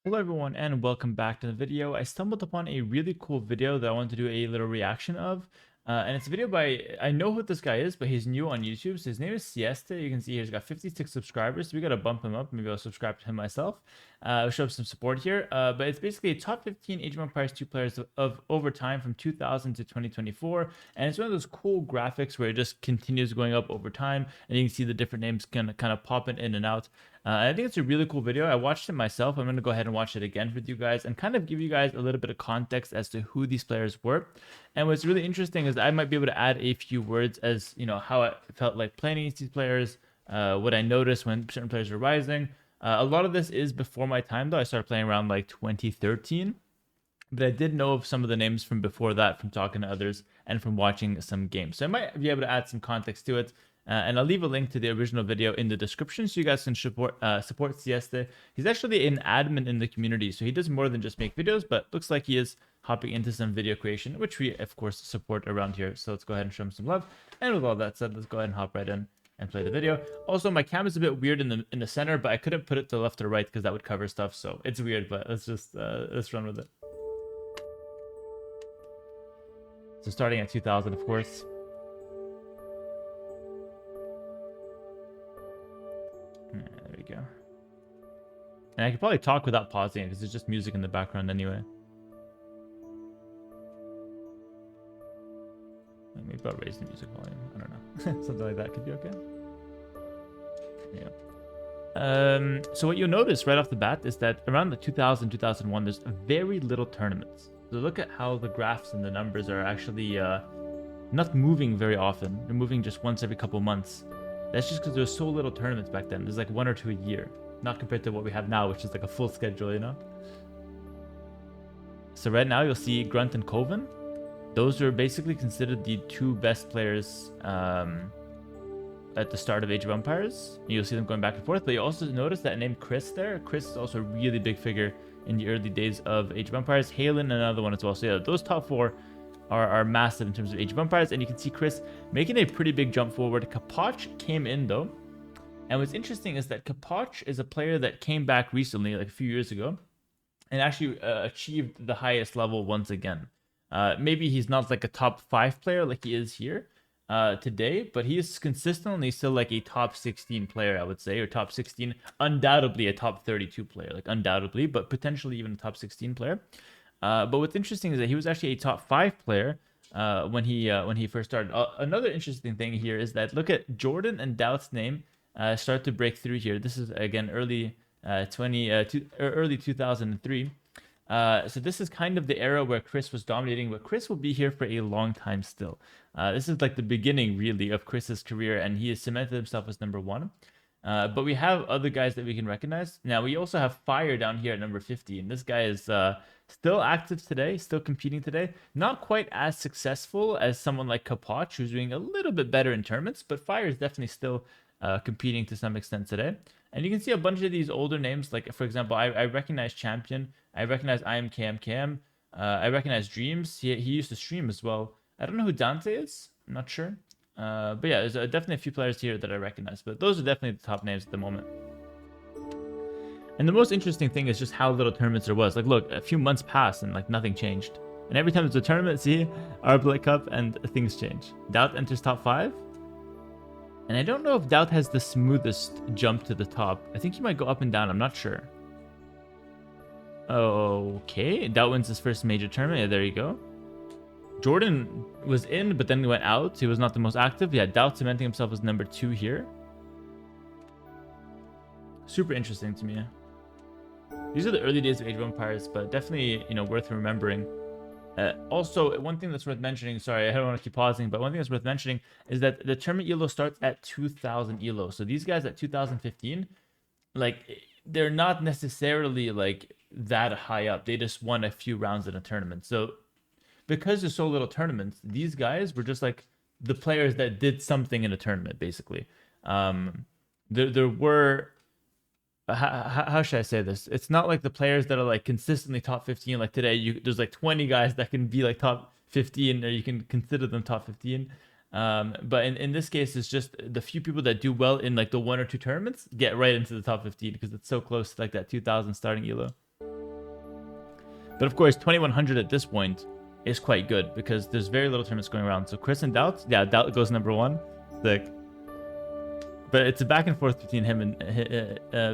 Hello everyone and welcome back to the video. I stumbled upon a really cool video that I wanted to do a little reaction of. And it's a video by, I know who this guy is, but he's new on YouTube. So his name is Siesta. You can see he's got 56 subscribers. So we got to bump him up. Maybe I'll subscribe to him myself. Show up some support here. But it's basically a top 15 Age of Empires 2 players of over time from 2000 to 2024. And it's one of those cool graphics where it just continues going up over time. And you can see the different names kind of popping in and out. I think it's a really cool video. I watched it myself. I'm going to go ahead and watch it again with you guys and kind of give you guys a little bit of context as to who these players were. And what's really interesting is I might be able to add a few words as, you know, how I felt like playing against these players, what I noticed when certain players were rising. A lot of this is before my time, though. I started playing around like 2013. But I did know of some of the names from before that, from talking to others and from watching some games. So I might be able to add some context to it. And I'll leave a link to the original video in the description so you guys can support Siesta. He's actually an admin in the community, so he does more than just make videos, but looks like he is hopping into some video creation, which we, of course, support around here. So let's go ahead and show him some love. And with all that said, let's go ahead and hop right in and play the video. Also, my camera's a bit weird in the center, but I couldn't put it to the left or right because that would cover stuff. So it's weird, but let's run with it. So starting at 2000, of course. There we go. And I could probably talk without pausing it because there's just music in the background anyway. Maybe I'll raise the music volume. I don't know. Something like that could be okay. Yeah. So what you'll notice right off the bat is that around the 2000, 2001, there's very little tournaments. So look at how the graphs and the numbers are actually not moving very often. They're moving just once every couple months. That's just because there's so little tournaments back then. There's like 1 or 2 a year. Not compared to what we have now, which is like a full schedule, you know? So right now you'll see Grunt and Coven. Those are basically considered the 2 best players at the start of Age of Empires. You'll see them going back and forth, but you also notice that name Chris there. Chris is also a really big figure in the early days of Age of Empires. Halen, another one as well. So yeah, those top 4 are massive in terms of Age of Empires, and you can see Chris making a pretty big jump forward. Kapach came in though, and what's interesting is that Kapach is a player that came back recently, like a few years ago, and actually achieved the highest level once again. Maybe he's not like a top 5 player like he is here today, but he is consistently still like a top 16 player, I would say, or top 16, undoubtedly a top 32 player, like undoubtedly, but potentially even a top 16 player. But what's interesting is that he was actually a top 5 player when he first started. Another interesting thing here is that look at Jordan and Doubt's name start to break through here. This is again early 2003. So this is kind of the era where Chris was dominating, but Chris will be here for a long time still. This is like the beginning really of Chris's career, and he has cemented himself as number 1. But we have other guys that we can recognize. Now, we also have Fire down here at number 50. And this guy is still active today, still competing today. Not quite as successful as someone like Kapach, who's doing a little bit better in tournaments. But Fire is definitely still competing to some extent today. And you can see a bunch of these older names. Like, for example, I recognize Champion. I recognize IMKMKM. I recognize Dreams. He used to stream as well. I don't know who Dante is. I'm not sure. But yeah, there's definitely a few players here that I recognize, but those are definitely the top names at the moment. And the most interesting thing is just how little tournaments there was. Like, look, a few months passed and like nothing changed. And every time there's a tournament, see, Arblet Cup and things change. Doubt enters top 5. And I don't know if Doubt has the smoothest jump to the top. I think he might go up and down. I'm not sure. Okay, Doubt wins his first major tournament. Yeah, there you go. Jordan was in, but then went out. He was not the most active. Yeah, Doubt cementing himself as number 2 here. Super interesting to me. These are the early days of Age of Empires, but definitely, you know, worth remembering. Also, one thing that's worth mentioning, sorry, I don't want to keep pausing, but one thing that's worth mentioning is that the tournament ELO starts at 2,000 ELO. So these guys at 2015, like, they're not necessarily, like, that high up. They just won a few rounds in a tournament. So because there's so little tournaments, these guys were just like the players that did something in a tournament, basically. There were, how should I say this? It's not like the players that are like consistently top 15. Like today, there's like 20 guys that can be like top 15, or you can consider them top 15. But in this case, it's just the few people that do well in like the 1 or 2 tournaments get right into the top 15 because it's so close to like that 2000 starting ELO. But of course, 2100 at this point is quite good because there's very little tournaments going around. So Chris and Doubt, yeah, Doubt goes number 1. Sick. But it's a back and forth between him and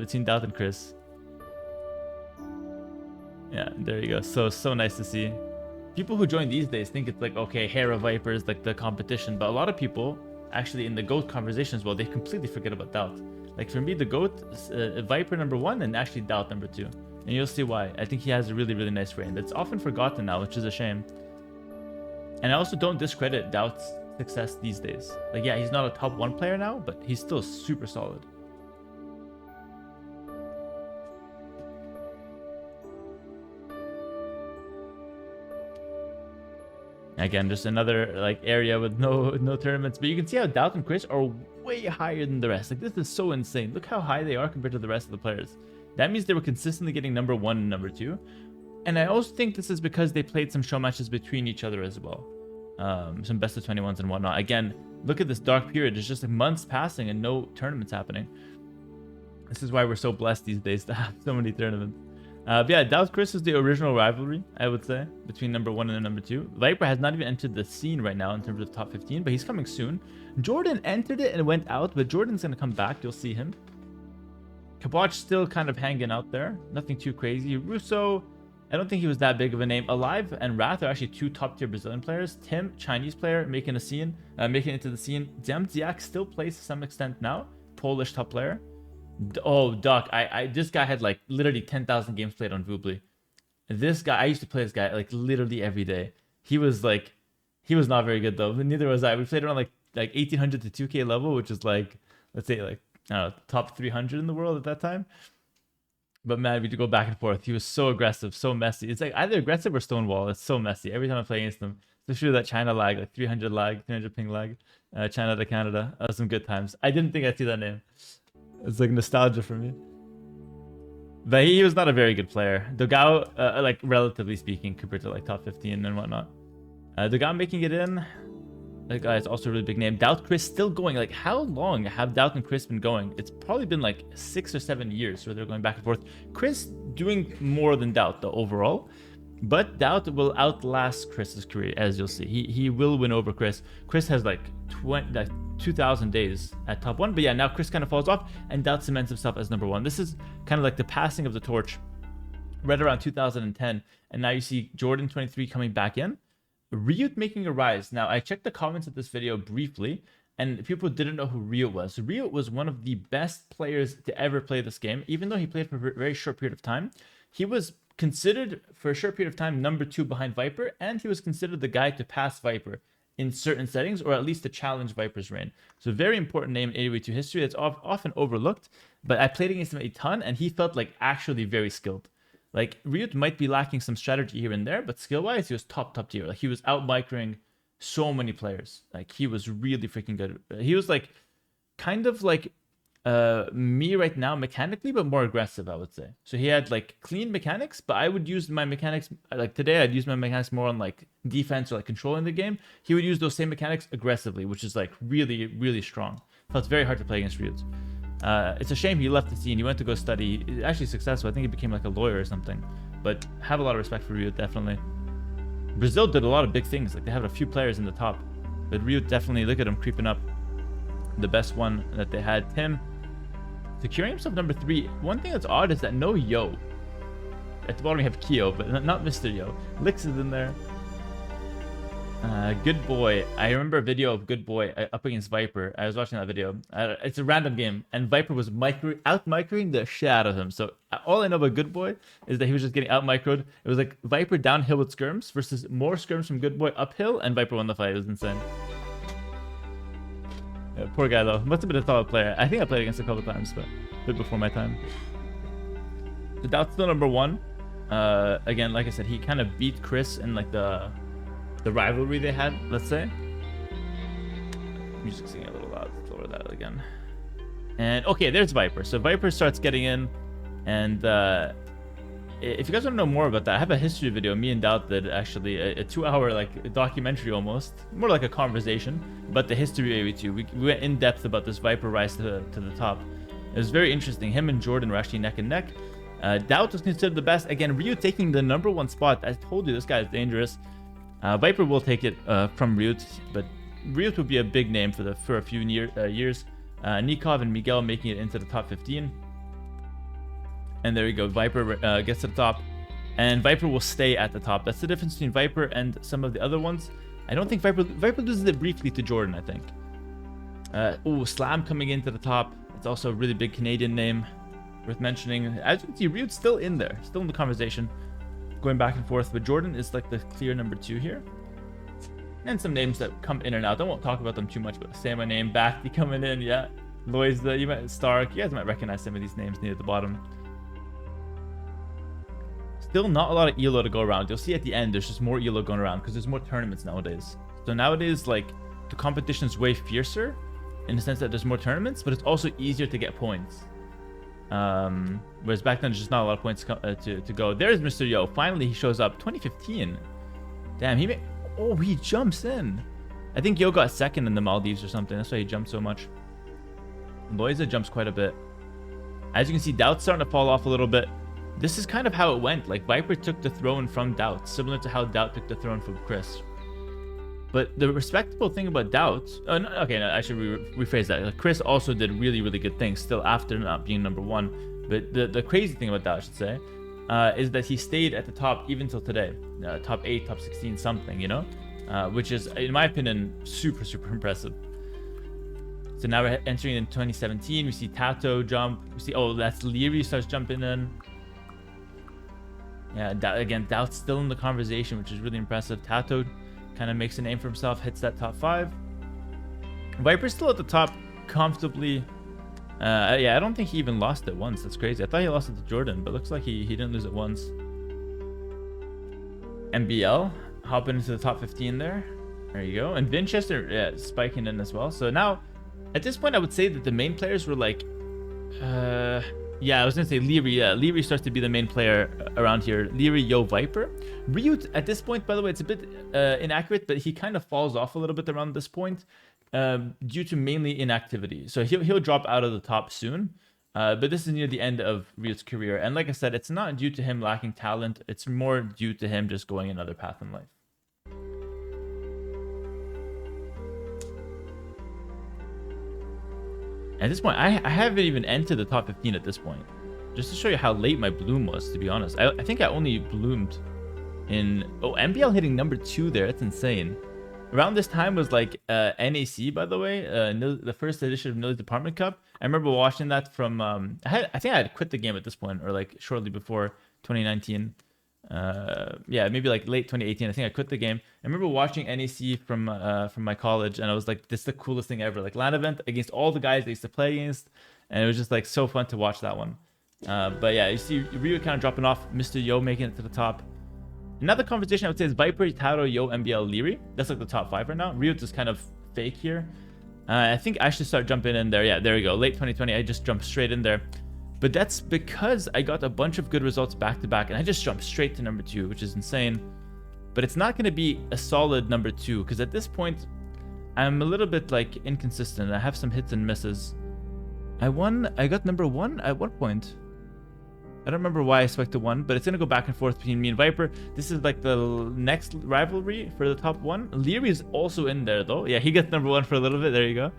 between Doubt and Chris. Yeah, there you go. So nice to see. People who join these days think it's like, okay, Hera Viper is like the competition, but a lot of people actually in the GOAT conversation as well, they completely forget about Doubt. Like for me, the GOAT, Viper number 1 and actually Doubt number 2. And you'll see why. I think he has a really, really nice reign that's often forgotten now, which is a shame. And I also don't discredit Doubt's success these days. Like, yeah, he's not a top 1 player now, but he's still super solid. Again, just another like area with no tournaments, but you can see how Doubt and Chris are way higher than the rest. Like, this is so insane. Look how high they are compared to the rest of the players. That means they were consistently getting number 1 and number 2. And I also think this is because they played some show matches between each other as well. Some best of 21s and whatnot. Again, look at this dark period. It's just like months passing and no tournaments happening. This is why we're so blessed these days to have so many tournaments. But yeah, Doubt Chris is the original rivalry, I would say, between number 1 and number 2. Viper has not even entered the scene right now in terms of top 15, but he's coming soon. Jordan entered it and went out, but Jordan's going to come back. You'll see him. Kabach still kind of hanging out there. Nothing too crazy. Russo, I don't think he was that big of a name. Alive and Wrath are actually 2 top-tier Brazilian players. Tim, Chinese player, making a scene, making it into the scene. Zemziak still plays to some extent now. Polish top player. Oh, Duck. This guy had like literally 10,000 games played on Vubli. This guy, I used to play this guy like literally every day. He was not very good though, but neither was I. We played around like 1800 to 2K level, which is like, let's say like, I don't know, top 300 in the world at that time. But man, we had to go back and forth. He was so aggressive, so messy. It's like either aggressive or Stonewall. It's so messy. Every time I play against him, especially that China lag, like 300 lag, 300 ping lag, China to Canada. That was some good times. I didn't think I'd see that name. It's like nostalgia for me. But he was not a very good player. Dogao, like relatively speaking, compared to like top 15 and whatnot. Dogao making it in. That guy is also a really big name. Doubt Chris still going. Like, how long have Doubt and Chris been going? It's probably been like 6 or 7 years where they're going back and forth. Chris doing more than Doubt though overall. But Doubt will outlast Chris's career, as you'll see. He will win over Chris. Chris has like 2,000 days at top 1. But yeah, now Chris kind of falls off and Doubt cements himself as number 1. This is kind of like the passing of the torch right around 2010. And now you see Jordan 23 coming back in. Ryut making a rise. Now, I checked the comments of this video briefly, and people didn't know who Ryut was. Ryut was one of the best players to ever play this game, even though he played for a very short period of time. He was considered, for a short period of time, number 2 behind Viper, and he was considered the guy to pass Viper in certain settings, or at least to challenge Viper's reign. So a very important name in 8v2 history that's often overlooked, but I played against him a ton, and he felt like actually very skilled. Like, Ryut might be lacking some strategy here and there, but skill-wise, he was top tier. Like, he was out-microing so many players. Like, he was really freaking good. He was, like, kind of like me right now mechanically, but more aggressive, I would say. So he had, like, clean mechanics, but I would use my mechanics, like, today, I'd use my mechanics more on, like, defense or, like, controlling the game. He would use those same mechanics aggressively, which is, like, really, really strong. So it's very hard to play against Ryut. It's a shame he left the scene. He went to go study. Actually successful. I think he became like a lawyer or something. But have a lot of respect for Ryut, definitely. Brazil did a lot of big things. Like, they have a few players in the top. But Ryut definitely, look at him creeping up. The best one that they had. Tim securing himself number 3. One thing that's odd is that no Yo. At the bottom we have Kyo, but not Mr. Yo. Lix is in there. Good Boy. I remember a video of Good Boy up against Viper. I was watching that video. It's a random game, and Viper was out-microing the shit out of him. So all I know about Good Boy is that he was just getting out-microed. It was like Viper downhill with skirms versus more skirms from Good Boy uphill, and Viper won the fight. It was insane. Yeah, poor guy, though. Must have been a solid player. I think I played against him a couple times, but a bit before my time. So Doubt's still number 1. Again, like I said, he kind of beat Chris in like the rivalry they had, let's say. Music's getting a little loud. Let's lower that again. And okay, there's Viper. So Viper starts getting in, and if you guys want to know more about that, I have a history video. Me and Doubt did actually a 2-hour like documentary almost, more like a conversation about the history of AV2. We went in depth about this Viper rise to the top. It was very interesting. Him and Jordan were actually neck and neck. Doubt was considered the best. Again, Ryu taking the #1 spot. I told you this guy is dangerous. Viper will take it from Ryut, but Ryut would be a big name for a few years. Nikov and Miguel making it into the top 15. And there you go. Viper gets to the top. And Viper will stay at the top. That's the difference between Viper and some of the other ones. I don't think Viper loses it briefly to Jordan, I think. Slam coming into the top. It's also a really big Canadian name. Worth mentioning. As you can see, Ryut's still in there. Still in the conversation. Going back and forth. But Jordan is like the clear #2 here. And some names that come in and out. I won't talk about them too much, but say my name. Basti coming in, yeah. Loiza, you might Stark. You guys might recognize some of these names near the bottom. Still not a lot of ELO to go around. You'll see at the end, there's just more ELO going around because there's more tournaments nowadays. So nowadays, like, the competition is way fiercer in the sense that there's more tournaments, but it's also easier to get points. Whereas back then, there's just not a lot of points to go. There's Mr. Yo. Finally, he shows up. 2015. Damn, he jumps in. I think Yo got second in the Maldives or something. That's why he jumped so much. Loiza jumps quite a bit. As you can see, Doubt's starting to fall off a little bit. This is kind of how it went. Like, Viper took the throne from Doubt, similar to how Doubt took the throne from Chris. But the respectable thing about Doubt... I should rephrase that. Like, Chris also did really, really good things still after not being #1. But the crazy thing about Doubt, I should say, is that he stayed at the top even till today. Top 8, top 16, something, you know? Which is, in my opinion, super, super impressive. So now we're entering in 2017. We see Tato jump. We see, that's Leary starts jumping in. Yeah, again, Doubt's still in the conversation, which is really impressive. Tato kind of makes a name for himself, hits that top 5. Viper's still at the top comfortably. Yeah, I don't think he even lost it once. That's crazy. I thought he lost it to Jordan, but looks like he didn't lose it once. MBL hopping into the top 15 there. There you go. And Vinchester, yeah, spiking in as well. So now, at this point, I would say that the main players were like... yeah, I was going to say Leary. Yeah, Leary starts to be the main player around here. Leary, Yo, Viper. Ryut, at this point, by the way, it's a bit inaccurate, but he kind of falls off a little bit around this point due to mainly inactivity. So he'll drop out of the top soon. But this is near the end of Ryut's career. And like I said, it's not due to him lacking talent. It's more due to him just going another path in life. At this point, I haven't even entered the top 15 at this point. Just to show you how late my bloom was, to be honest. I think I only bloomed in... MBL hitting #2 there. That's insane. Around this time was like NAC, by the way. The first edition of Nilly's Department Cup. I remember watching that from... I think I had quit the game at this point, or like shortly before 2019. Yeah, maybe like late 2018. I think I quit the game. I remember watching NEC from my college, and I was like, this is the coolest thing ever. Like, LAN event against all the guys they used to play against, and it was just like so fun to watch that one. But yeah, you see Ryu kind of dropping off, Mr. Yo making it to the top. Another conversation I would say is Viper, Taro, Yo, MBL, Leary. That's like the top 5 right now. Ryu is kind of fake here. I think I should start jumping in there. Yeah, there we go. Late 2020, I just jumped straight in there. But that's because I got a bunch of good results back to back, and I just jumped straight to #2, which is insane. But it's not going to be a solid #2, because at this point, I'm a little bit like inconsistent. I have some hits and misses. I got #1 at what point? I don't remember why I spiked to 1, but it's going to go back and forth between me and Viper. This is like the next rivalry for the top 1. Leary is also in there, though. Yeah, he gets #1 for a little bit. There you go.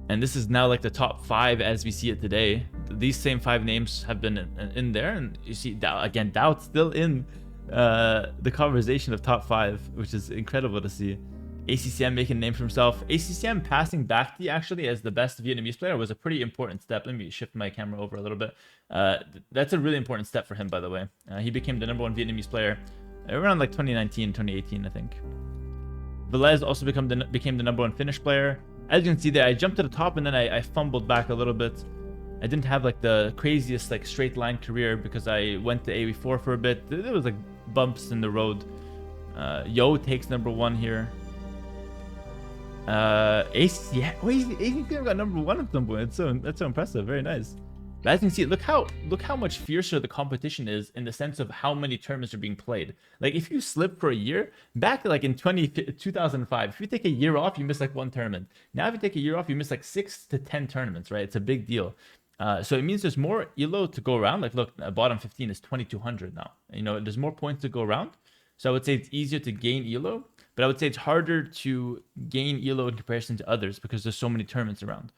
And this is now like the top 5 as we see it today. These same 5 names have been in there. And you see, again, Doubt's still in the conversation of top 5, which is incredible to see. ACCM making a name for himself. ACCM passing Bacti actually as the best Vietnamese player was a pretty important step. Let me shift my camera over a little bit. That's a really important step for him, by the way. He became the #1 Vietnamese player around like 2019, 2018, I think. Velez also became the #1 Finnish player. As you can see there, I jumped to the top and then I fumbled back a little bit. I didn't have like the craziest like straight line career because I went to AV4 for a bit. There was like bumps in the road. Yo takes #1 here. Ace, yeah, ACCM got #1 at some point. That's so impressive. Very nice. But as you can see, look how much fiercer the competition is in the sense of how many tournaments are being played. Like if you slip for a year, back like in 2005, if you take a year off, you miss like 1 tournament. Now if you take a year off, you miss like 6 to 10 tournaments, right? It's a big deal. So it means there's more elo to go around. Like, look, bottom 15 is 2200 now. You know, there's more points to go around. So I would say it's easier to gain elo, but I would say it's harder to gain elo in comparison to others because there's so many tournaments around.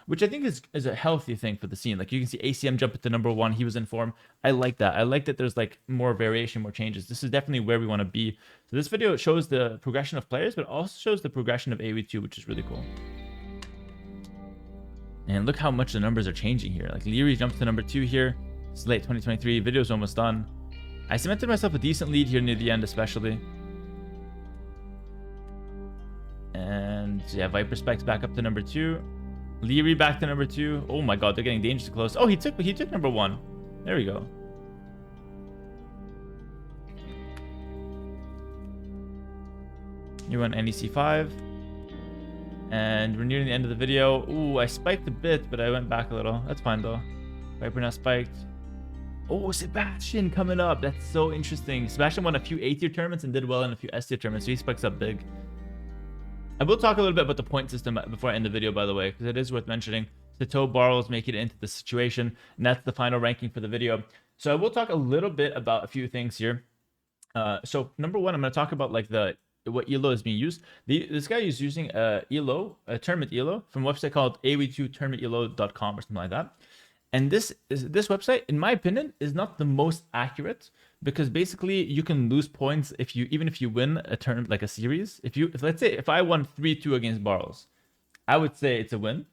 Which I think is a healthy thing for the scene. Like, you can see ACM jump into number 1. He was in form. I like that. I like that there's like more variation, more changes. This is definitely where we want to be. So this video shows the progression of players, but also shows the progression of AoE2, which is really cool. And look how much the numbers are changing here. Like, Leary jumps to number 2 here. It's late 2023. Video's almost done. I cemented myself a decent lead here near the end, especially. And yeah, Viper Spike's back up to number 2. Leary back to number 2. Oh my god, they're getting dangerously close. Oh, he took number 1. There we go. You went NEC5. And we're nearing the end of the video. Ooh, I spiked a bit, but I went back a little. That's fine, though. Viper now spiked. Oh, Sebastian coming up. That's so interesting. Sebastian won a few A-tier tournaments and did well in a few S-tier tournaments, so he spikes up big. I will talk a little bit about the point system before I end the video, by the way, because it is worth mentioning. Sato Barrels make it into the situation, and that's the final ranking for the video. So I will talk a little bit about a few things here. So number 1, I'm going to talk about like what elo is being used. This guy is using a tournament elo from a website called aoe2tournamentelo.com or something like that. And this website, in my opinion, is not the most accurate, because basically you can lose points even if you win a turn, like a series. If let's say if I won 3-2 against Barrels, I would say it's a win.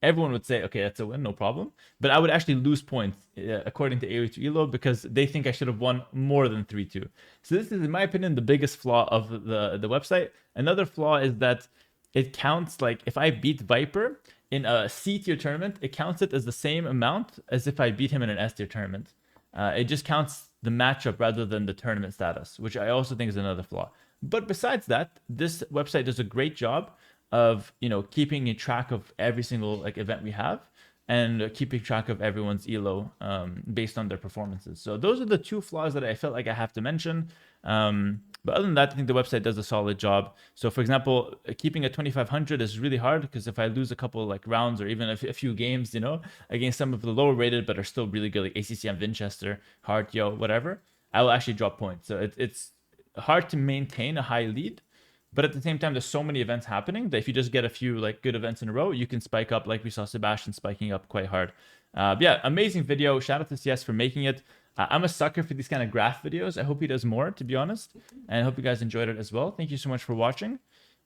Everyone would say, okay, that's a win, no problem. But I would actually lose points according to AoE2 elo, because they think I should have won more than 3-2. So this is, in my opinion, the biggest flaw of the website. Another flaw is that it counts, like, if I beat Viper in a C-tier tournament, it counts it as the same amount as if I beat him in an S-tier tournament. It just counts the matchup rather than the tournament status, which I also think is another flaw. But besides that, this website does a great job of, you know, keeping a track of every single like event we have, and keeping track of everyone's elo based on their performances. So those are the 2 flaws that I felt like I have to mention. But other than that, I think the website does a solid job. So for example, keeping a 2500 is really hard, because if I lose a couple like rounds or even a few games, you know, against some of the lower rated but are still really good, like ACCM Winchester, Hart, Yo, whatever, I will actually drop points. So it's hard to maintain a high lead. But at the same time, there's so many events happening that if you just get a few like good events in a row, you can spike up, like we saw Sebastian spiking up quite hard. Yeah, amazing video. Shout out to CS for making it. I'm a sucker for these kind of graph videos. I hope he does more, to be honest. And I hope you guys enjoyed it as well. Thank you so much for watching.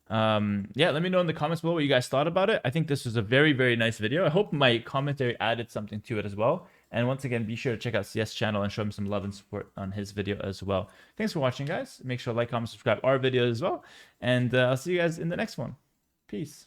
Yeah, let me know in the comments below what you guys thought about it. I think this was a very, very nice video. I hope my commentary added something to it as well. And once again, be sure to check out CS channel and show him some love and support on his video as well. Thanks for watching, guys. Make sure to like, comment, subscribe our videos as well. And I'll see you guys in the next one. Peace.